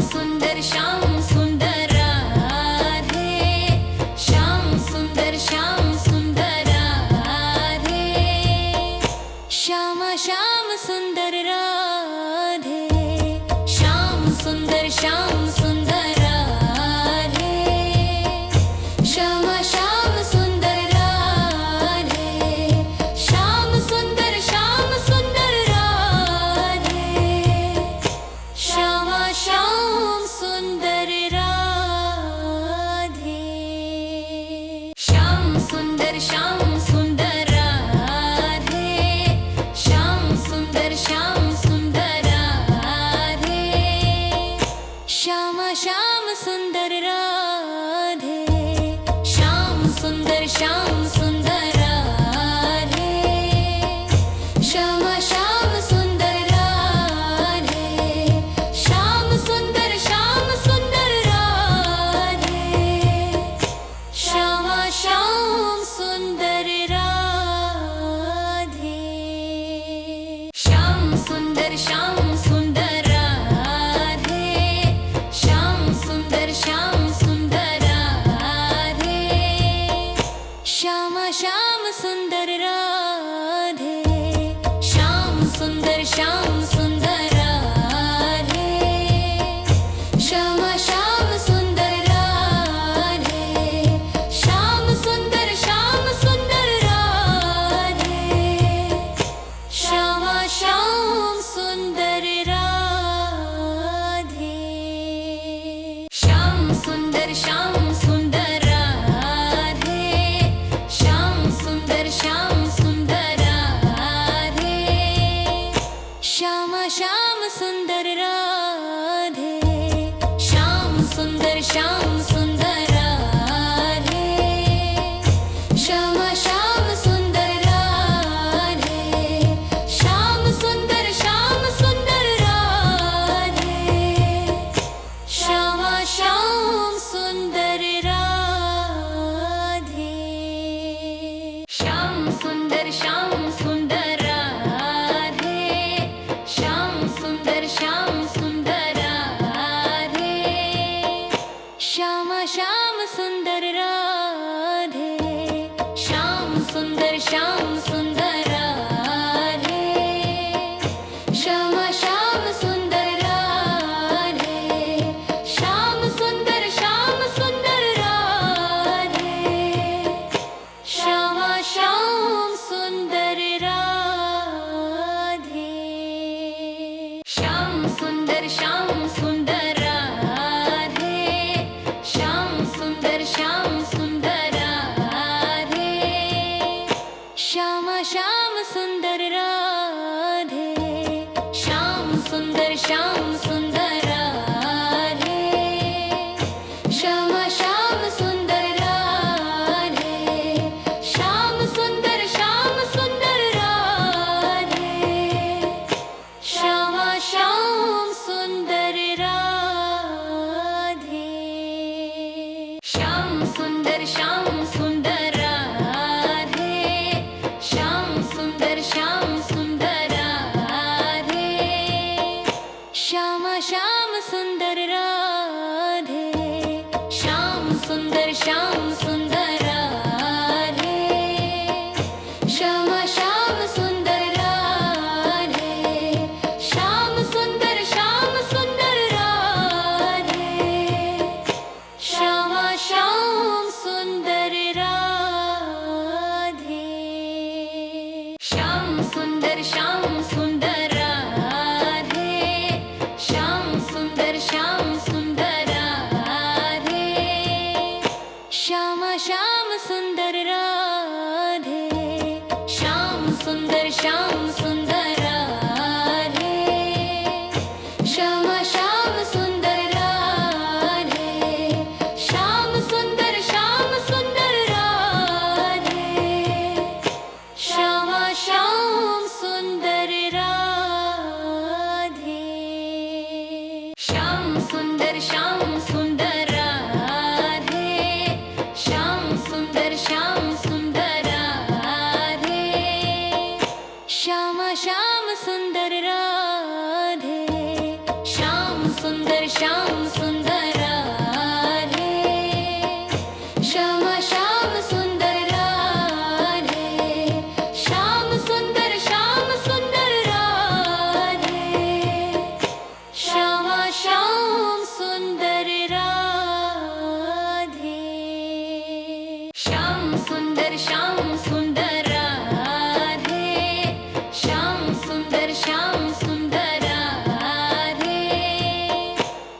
सुंदर श्याम सुंदर राधे, श्याम सुंदर राधे, श्याम श्याम सुंदर राधे, श्याम सुंदर राधे, श्याम श्याम सुंदर राधे, श्याम सुंदर राधे, श्याम श्याम सुंदर राधे, श्याम सुंदर राधे, श्याम सुंदर राधे, श्याम श्याम सुंदर राधे, श्याम सुंदर राधे, श्याम श्याम सुंदर राधे, श्याम सुंदर राधे, श्याम श्याम सुंदर राधे, श्याम सुंदर राधे, श्याम सुंदर राधे, श्याम श्याम सुंदर राधे, श्याम सुंदर राधे, श्याम श्याम सुंदर राधे, श्याम सुंदर राधे, श्याम श्याम सुंदर राधे, श्याम सुंदर राधे, श्याम सुंदर राधे, श्याम श्याम सुंदर राधे, श्याम सुंदर राधे, श्याम श्याम सुंदर राधे, श्याम सुंदर राधे, श्याम श्याम सुंदर राधे, श्याम सुंदर राधे, श्याम सुंदर राधे, श्याम श्याम सुंदर राधे, श्याम सुंदर राधे, श्याम श्याम सुंदर राधे, श्याम सुंदर राधे, श्याम श्याम सुंदर राधे, श्याम सुंदर राधे, श्याम सुंदर राधे, श्याम श्याम सुंदर राधे, श्याम सुंदर राधे, श्याम श्याम सुंदर राधे, श्याम सुंदर राधे, श्याम श्याम सुंदर राधे, श्याम सुंदर राधे, श्याम सुंदर राधे, श्याम श्याम सुंदर राधे, श्याम सुंदर राधे, श्याम श्याम सुंदर राधे, श्याम सुंदर राधे, श्याम श्याम सुंदर राधे, श्याम सुंदर राधे, श्याम सुंदर राधे, श्याम श्याम सुंदर राधे, श्याम सुंदर राधे, श्याम श्याम सुंदर राधे, श्याम सुंदर राधे, श्याम श्याम सुंदर राधे, श्याम सुंदर राधे, श्याम सुंदर राधे, श्याम श्याम सुंदर राधे,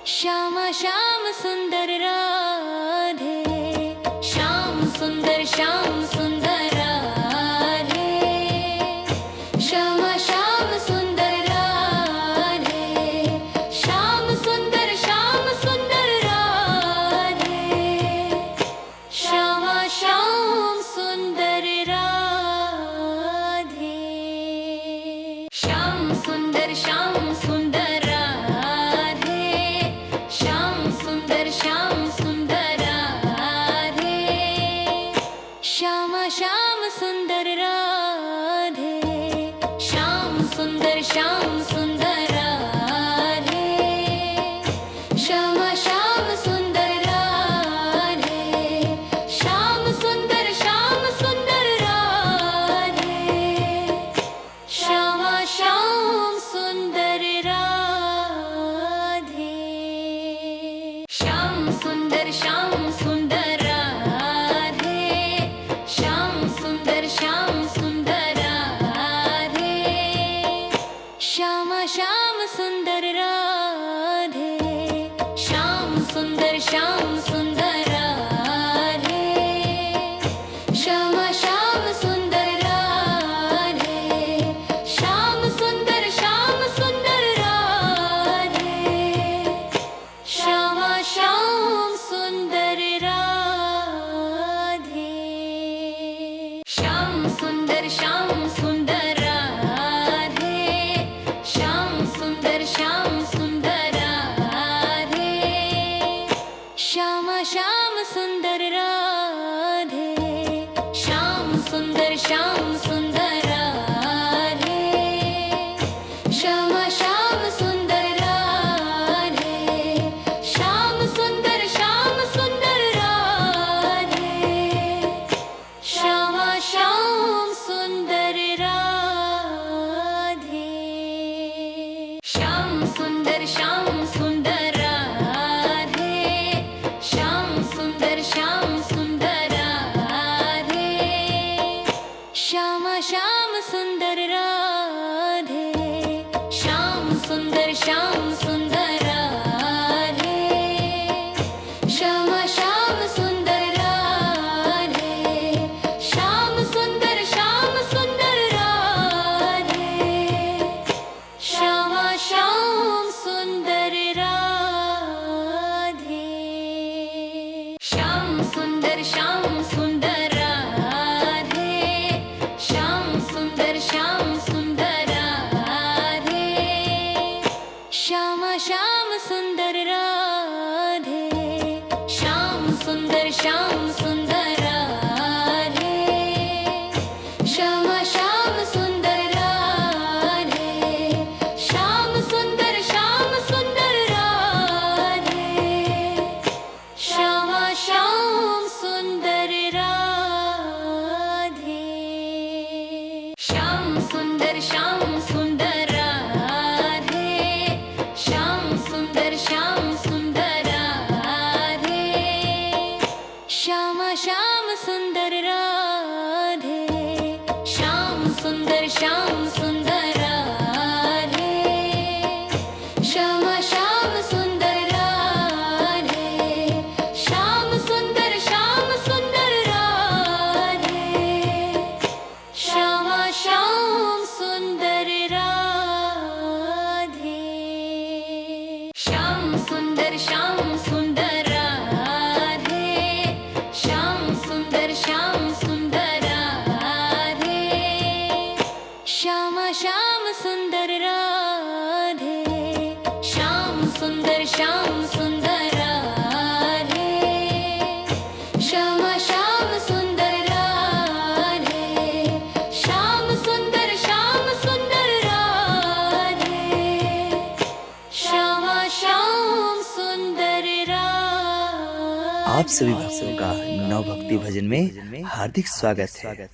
श्यामा श्याम सुंदर राधे, श्याम सुंदर राधे, श्यामा श्याम सुंदर राधे, श्याम सुंदर राधे, श्यामा श्याम सुंदर राधे, श्याम सुंदर राधे, श्याम सुंदर राधे, श्यामा श्याम सुंदर राधे, श्याम सुंदर राधे, श्यामा श्याम सुंदर राधे, श्याम सुंदर राधे, श्यामा श्याम सुंदर राधे, श्याम सुंदर राधे, श्याम सुंदर राधे, श्यामा श्याम सुंदर राधे, श्याम सुंदर राधे, श्यामा श्याम सुंदर राधे, श्याम सुंदर राधे, श्यामा श्याम सुंदर राधे, श्याम सुंदर राधे, श्याम सुंदर राधे, श्यामा श्याम सुंदर राधे, श्याम सुंदर राधे, श्यामा श्याम सुंदर राधे, श्याम सुंदर राधे, श्यामा श्याम सुंदर राधे, श्याम सुंदर राधे, श्याम सुंदर राधे, श्यामा श्याम सुंदर राधे, श्याम सुंदर राधे, श्यामा श्याम सुंदर राधे, श्याम सुंदर राधे, श्यामा श्याम सुंदर राधे, श्याम सुंदर राधे, श्याम सुंदर राधे, श्यामा श्याम सुंदर राधे, श्याम सुंदर राधे, श्यामा श्याम सुंदर राधे, श्याम सुंदर राधे, श्यामा श्याम सुंदर राधे, श्याम सुंदर राधे, श्याम सुंदर राधे, श्यामा श्याम सुंदर राधे, श्याम सुंदर राधे, श्यामा श्याम सुंदर राधे, श्याम सुंदर राधे, श्यामा श्याम सुंदर राधे, श्याम सुंदर राधे, श्याम सुंदर राधे, श्यामा श्याम सुंदर राधे, श्याम सुंदर राधे, श्यामा श्याम सुंदर राधे, श्याम सुंदर राधे, श्यामा श्याम सुंदर राधे। आप सभी भक्तों का नव भक्ति भजन में हार्दिक स्वागत है।